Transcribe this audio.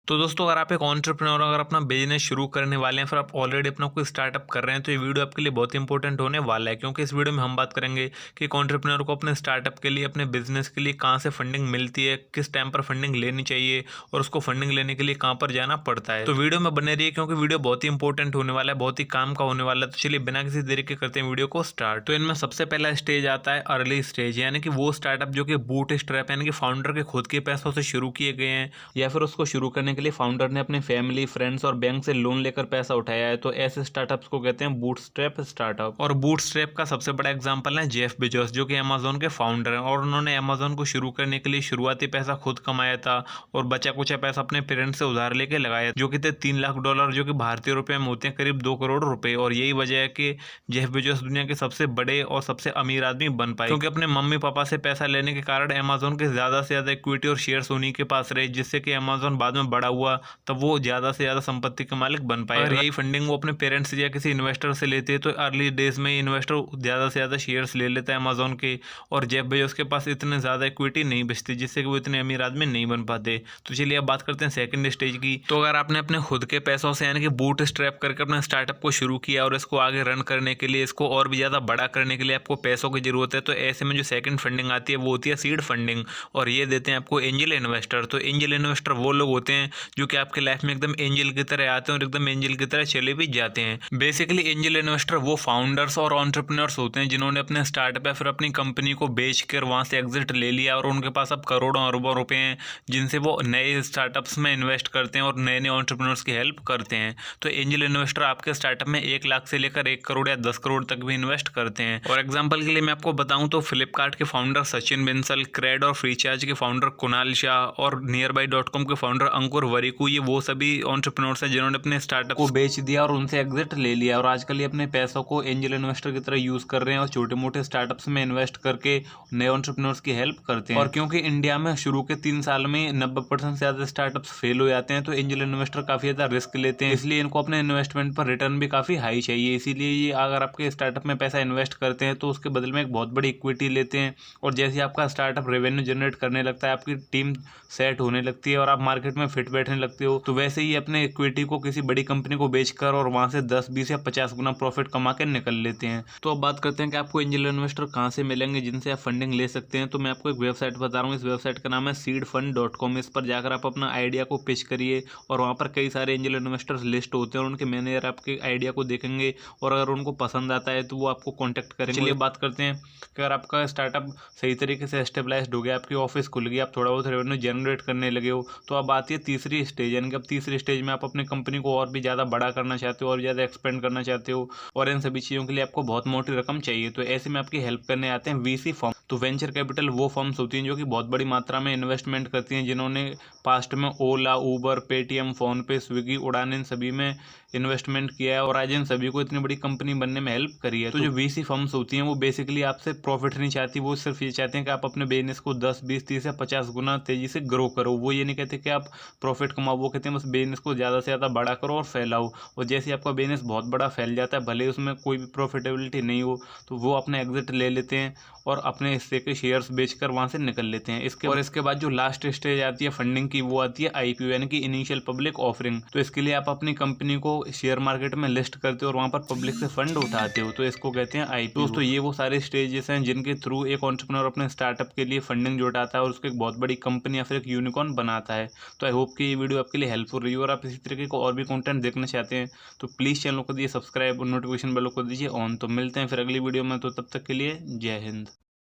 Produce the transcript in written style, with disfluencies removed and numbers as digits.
तो दोस्तों अगर आप एक एंटरप्रेन्योर अगर अपना बिजनेस शुरू करने वाले हैं, फिर आप ऑलरेडी अपना कोई स्टार्टअप कर रहे हैं, तो ये वीडियो आपके लिए बहुत इंपॉर्टेंट होने वाला है। क्योंकि इस वीडियो में हम बात करेंगे कि एक एंटरप्रेन्योर को अपने स्टार्टअप के लिए, अपने बिजनेस के लिए कहाँ से फंडिंग मिलती है, किस टाइम पर फंडिंग लेनी चाहिए और उसको फंडिंग लेने के लिए कहाँ पर जाना पड़ता है। तो वीडियो में बने रहिए क्योंकि वीडियो बहुत ही इंपॉर्टेंट होने वाला है, बहुत ही काम का होने वाला है। तो चलिए बिना किसी देरी के करते हैं वीडियो को स्टार्ट। तो इनमें सबसे पहला स्टेज आता है अर्ली स्टेज, यानी कि वो स्टार्टअप जो कि बूट स्ट्रैप यानी कि फाउंडर के खुद के पैसों से शुरू किए गए हैं, या फिर उसको शुरू करने के लिए फाउंडर ने अपने फैमिली, फ्रेंड्स और बैंक से लोन लेकर पैसा उठाया है। तो ऐसे स्टार्टअप्स को कहते हैं बूटस्ट्रैप स्टार्टअप। और बूटस्ट्रैप का सबसे बड़ा एग्जांपल है जेफ बेजोस, जो कि अमेजोन के फाउंडर हैं, और उन्होंने अमेजोन को शुरू करने के लिए शुरुआती पैसा खुद कमाया था और बचा कुचा पैसा अपने पेरेंट्स से उधार लेके लगाया, जो कि थे $3 लाख, जो कि भारतीय रुपए में होते हैं करीब 2 करोड़ रुपए। और यही वजह है कि जेफ बेजोस दुनिया के सबसे बड़े और सबसे अमीर आदमी बन पाए, क्योंकि अपने मम्मी पापा से पैसा लेने के कारण अमेजोन के ज्यादा से ज्यादा इक्विटी और शेयर्स उन्हीं के पास रहे, जिससे कि अमेजोन बाद में बड़ा हुआ तब वो ज्यादा से ज्यादा संपत्ति के मालिक बन पाए। अगर यही फंडिंग वो अपने पेरेंट्स या किसी इन्वेस्टर से लेते हैं, तो अर्ली डेज में इन्वेस्टर ज्यादा से ज्यादा शेयर्स ले लेता है अमेजोन के, और जेफ बेजोस के पास इतने ज्यादा इक्विटी नहीं बचती, जिससे कि वो इतने अमीर आदमी नहीं बन पाते। तो चलिए अब बात करते हैं सेकंड स्टेज की। तो अगर आपने अपने खुद के पैसों से यानी कि बूट स्ट्रैप करके अपने स्टार्टअप को शुरू किया और इसको आगे रन करने के लिए, इसको और भी ज्यादा बड़ा करने के लिए आपको पैसों की जरूरत है, तो ऐसे में जो सेकंड फंडिंग आती है वो होती है सीड फंडिंग, और ये देते हैं आपको एंजल इन्वेस्टर। तो एंजल इन्वेस्टर वो लोग होते हैं जो कि आपके लाइफ में एकदम एंजल की तरह आते हैं और एकदम एंजल की तरह चले भी जाते हैं। बेसिकली एंजल इन्वेस्टर वो फाउंडर्स और एंटरप्रेन्योर्स होते हैं जिन्होंने अपने स्टार्टअप या फिर अपनी कंपनी को बेचकर वहां से एग्जिट ले लिया, और उनके पास अब करोड़ों अरबों रुपए हैं, जिनसे वो नए स्टार्टअप्स में इन्वेस्ट करते हैं और नए नए एंटरप्रेन्योर्स की हेल्प करते हैं। तो एंजल इन्वेस्टर आपके स्टार्टअप में 1 लाख से लेकर 1 करोड़ या 10 करोड़ तक भी इन्वेस्ट करते हैं। और एग्जाम्पल के लिए मैं आपको बताऊं तो फ्लिपकार्ट के फाउंडर सचिन बिंसल, क्रेड और फ्रीचार्ज के फाउंडर कुणाल शाह और नियरबाई.com के फाउंडर अंकुर वरिकू, ये वो सभी एंटरप्रेन्योर्स हैं जिन्होंने अपने स्टार्टअप को बेच दिया और उनसे एग्जिट ले लिया, और आजकल ये अपने पैसों को एंजल इन्वेस्टर की तरह यूज कर रहे हैं और छोटे मोटे स्टार्टअप्स में इन्वेस्ट करके नए एंटरप्रेन्योर्स की हेल्प करते हैं। और क्योंकि इंडिया में शुरू के 3 साल में 90% से ज्यादा स्टार्टअप्स फेल हो जाते हैं, तो एंजल इन्वेस्टर काफी ज्यादा रिस्क लेते हैं, इसलिए इनको अपने इन्वेस्टमेंट पर रिटर्न भी काफी हाई चाहिए। इसीलिए ये अगर आपके स्टार्टअप में पैसा इन्वेस्ट करते हैं तो उसके बदले में एक बहुत बड़ी इक्विटी लेते हैं, और जैसे आपका स्टार्टअप रेवेन्यू जनरेट करने लगता है, आपकी टीम सेट होने लगती है और आप मार्केट में फिट बैठने लगते हो, तो वैसे ही अपने इक्विटी को किसी बड़ी कंपनी को बेचकर और वहां से 10, 20 या 50 गुना प्रॉफिट कमा के निकल लेते हैं। तो अब बात करते हैं कि आपको एंजल इन्वेस्टर कहाँ से मिलेंगे जिनसे आप फंडिंग ले सकते हैं। तो मैं आपको एक वेबसाइट बता रहा हूँ, इस वेबसाइट का नाम है seedfund.com। इस पर जाकर आप अपना आइडिया को पिच करिए, और वहाँ पर कई सारे एंजल इन्वेस्टर्स लिस्ट होते हैं और उनके मैनेजर आपके आइडिया को देखेंगे, और अगर उनको पसंद आता है तो वो आपको कॉन्टैक्ट करेंगे। चलिए बात करते हैं कि अगर आपका स्टार्टअप सही तरीके से एस्टेब्लाइज्ड हो गया, आपकी ऑफिस खुल गई, आप थोड़ा बहुत रेवेन्यू जनरेट करने लगे हो, तो अब आती है तीसरी स्टेज, यानी कि अब तीसरी स्टेज में आप अपनी कंपनी को और भी ज़्यादा बड़ा करना चाहते हो और ज़्यादा एक्सपेंड करना चाहते हो, और इन सभी चीज़ों के लिए आपको बहुत मोटी रकम चाहिए। तो ऐसे में आपकी हेल्प करने आते हैं वीसी फर्म। तो वेंचर कैपिटल वो फर्म्स होती हैं जो कि बहुत बड़ी मात्रा में इन्वेस्टमेंट करती हैं, जिन्होंने पास्ट में ओला, उबर, पेटीएम, फोनपे, स्विगी, उड़ान, इन सभी में इन्वेस्टमेंट किया है और आज इन सभी को इतनी बड़ी कंपनी बनने में हेल्प करी है। तो जो वीसी फर्म्स होती हैं वो बेसिकली आपसे प्रॉफिट नहीं चाहती, वो सिर्फ ये चाहते हैं कि आप अपने बिजनेस को 10, 20, 30 या 50 गुना तेजी से ग्रो करो। वो ये नहीं कहते कि आप प्रॉफिट कमाओ, वो कहते हैं बस बिजनेस को ज़्यादा से ज़्यादा बड़ा करो और फैलाओ। और जैसे आपका बिजनेस बहुत बड़ा फैल जाता है, भले ही उसमें कोई भी प्रॉफिटेबिलिटी नहीं हो, तो वो अपना एग्जिट ले लेते हैं और अपने हिस्से के शेयर्स बेचकर वहाँ से निकल लेते हैं। इसके बाद जो लास्ट स्टेज आती है फंडिंग की, वो आती है आईपीओ, यानी कि इनिशियल पब्लिक ऑफरिंग। तो इसके लिए आप अपनी कंपनी को शेयर मार्केट में लिस्ट करते हो और वहाँ पर पब्लिक से फंड उठाते हो, तो इसको कहते हैं आईपीओ। दोस्तों ये वो सारे स्टेजेस हैं जिनके थ्रू एक एंटरप्रेन्योर अपने स्टार्टअप के लिए फंडिंग जुटाता है और उसको एक बहुत बड़ी कंपनी या फिर एक यूनिकॉर्न बनाता है। तो आई होप कि ये वीडियो आपके लिए हेल्पफुल रही हो, और आप इसी तरीके को और भी कंटेंट देखना चाहते हैं तो प्लीज़ चैनल को दीजिए सब्सक्राइब और नोटिफिकेशन बेल को दीजिए ऑन। तो मिलते हैं फिर अगली वीडियो में, तो तब तक के लिए जय हिंद।